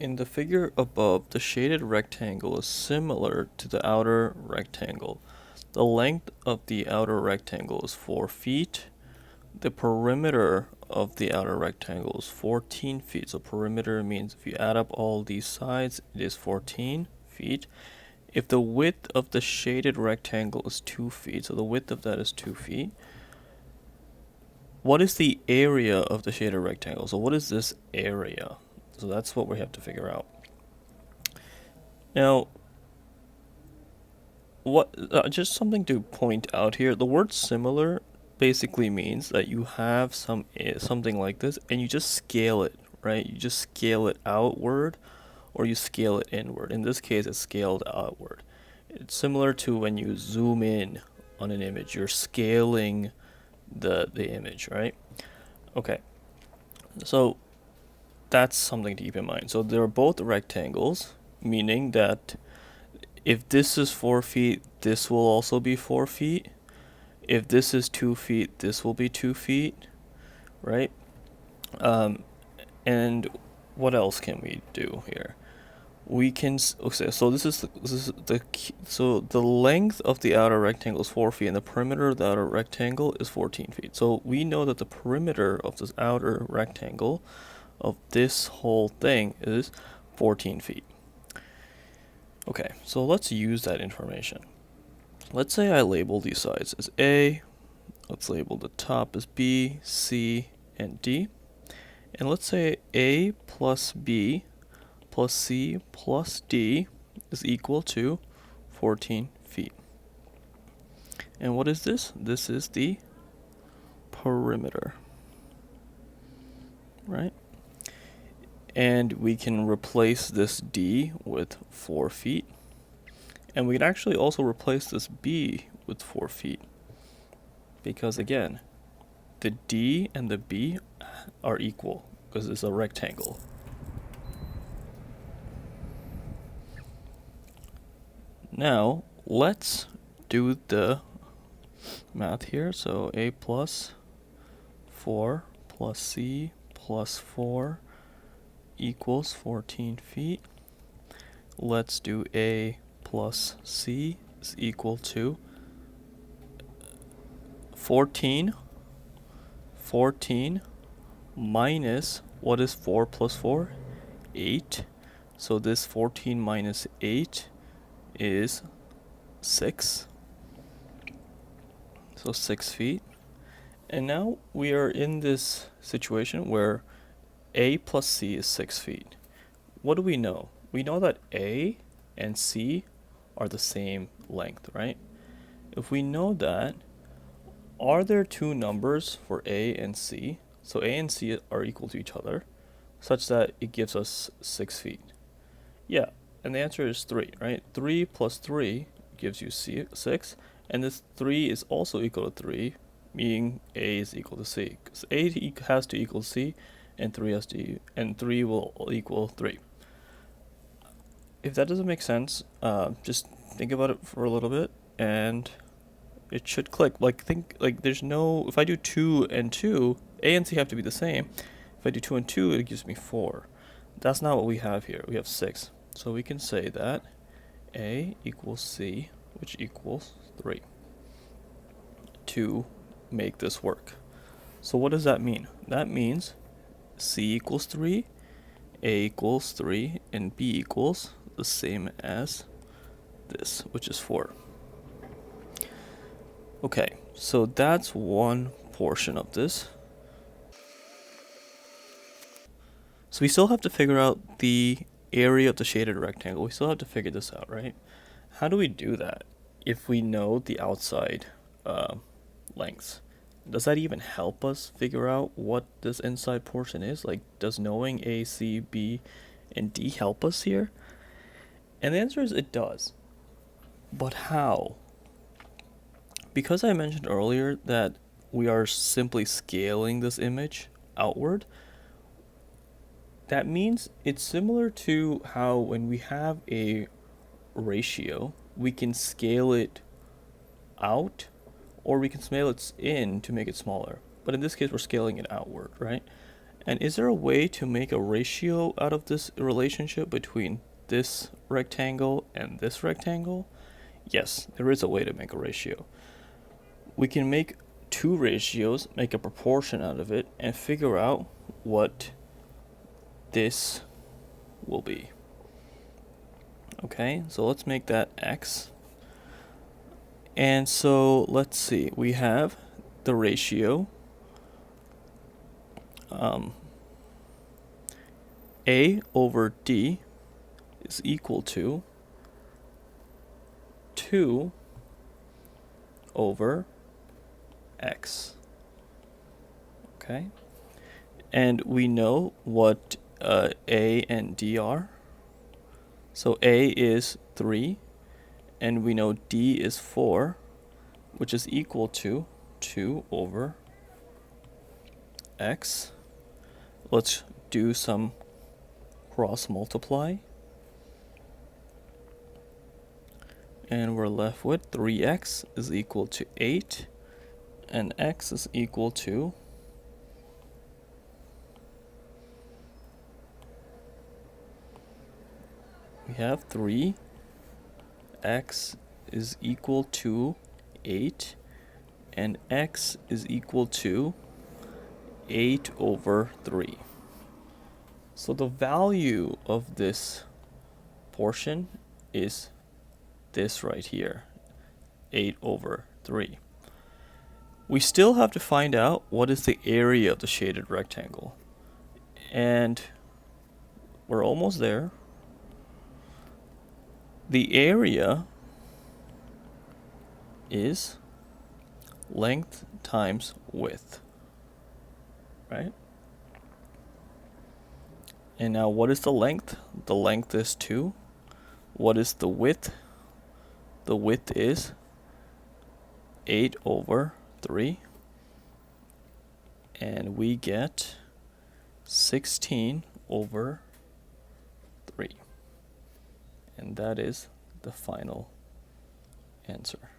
In the figure above, the shaded rectangle is similar to the outer rectangle. The length of the outer rectangle is 4 feet. The perimeter of the outer rectangle is 14 feet. So perimeter means if you add up all these sides, it is 14 feet. If the width of the shaded rectangle is 2 feet, so the width of that is 2 feet, what is the area of the shaded rectangle? So what is this area? So that's what we have to figure out. Now, just something to point out here. The word similar basically means that you have something like this and you just scale it, right? You just scale it outward or you scale it inward. In this case, it's scaled outward. It's similar to when you zoom in on an image. You're scaling the image, right? Okay. So that's something to keep in mind. So they're both rectangles, meaning that if this is 4 feet, this will also be 4 feet. If this is 2 feet, this will be 2 feet, right? And what else can we do here? We can okay, so this is the length of the outer rectangle is 4 feet, and the perimeter of the outer rectangle is 14 feet. So we know that the perimeter of this outer rectangle of this whole thing is 14 feet. Okay, so let's use that information. Let's say I label these sides as A, let's label the top as B, C, and D. And let's say A plus B plus C plus D is equal to 14 feet. And what is this? This is the perimeter, right? And we can replace this D with 4 feet. And we can actually also replace this B with 4 feet. Because again, the D and the B are equal because it's a rectangle. Now, let's do the math here. So A plus 4 plus C plus 4 equals 14 feet. Let's do A plus C is equal to 14 minus, what is 4 plus 4? 8. So this 14 minus 8 is 6. So 6 feet. And now we are in this situation where A plus C is 6 feet. What do we know? We know that A and C are the same length, right? If we know that, are there two numbers for A and C? So A and C are equal to each other, such that it gives us 6 feet. Yeah, and the answer is 3, right? 3 plus 3 gives you 6, and this 3 is also equal to 3, meaning A is equal to C. Because A has to equal C, and 3 will equal 3. If that doesn't make sense, just think about it for a little bit, and it should click. There's no, if I do 2 and 2, A and C have to be the same. If I do 2 and 2, it gives me 4. That's not what we have here. We have 6. So we can say that A equals C, which equals 3, to make this work. So what does that mean? That means C equals 3, A equals 3, and B equals the same as this, which is 4. Okay, so that's one portion of this. So we still have to figure out the area of the shaded rectangle. We still have to figure this out, right? How do we do that if we know the outside lengths? Does that even help us figure out what this inside portion is? Like, does knowing A, C, B, and D help us here? And the answer is it does. But how? Because I mentioned earlier that we are simply scaling this image outward, that means it's similar to how when we have a ratio, we can scale it out or we can scale it in to make it smaller. But in this case, we're scaling it outward, right? And is there a way to make a ratio out of this relationship between this rectangle and this rectangle? Yes, there is a way to make a ratio. We can make two ratios, make a proportion out of it, and figure out what this will be. Okay, so let's make that x. And so let's see, we have the ratio A over D is equal to 2 over x. Okay, and we know what A and D are. So A is 3, and we know D is 4, which is equal to 2 over x. Let's do some cross multiply. And we're left with 3x is equal to 8, and x is equal to we have 3, x is equal to 8, and x is equal to 8 over 3. So the value of this portion is this right here, 8 over 3. We still have to find out what is the area of the shaded rectangle. And we're almost there. The area is length times width, right? And now what is the length? The length is 2. What is the width? The width is 8 over 3. And we get 16 over 3. And that is the final answer.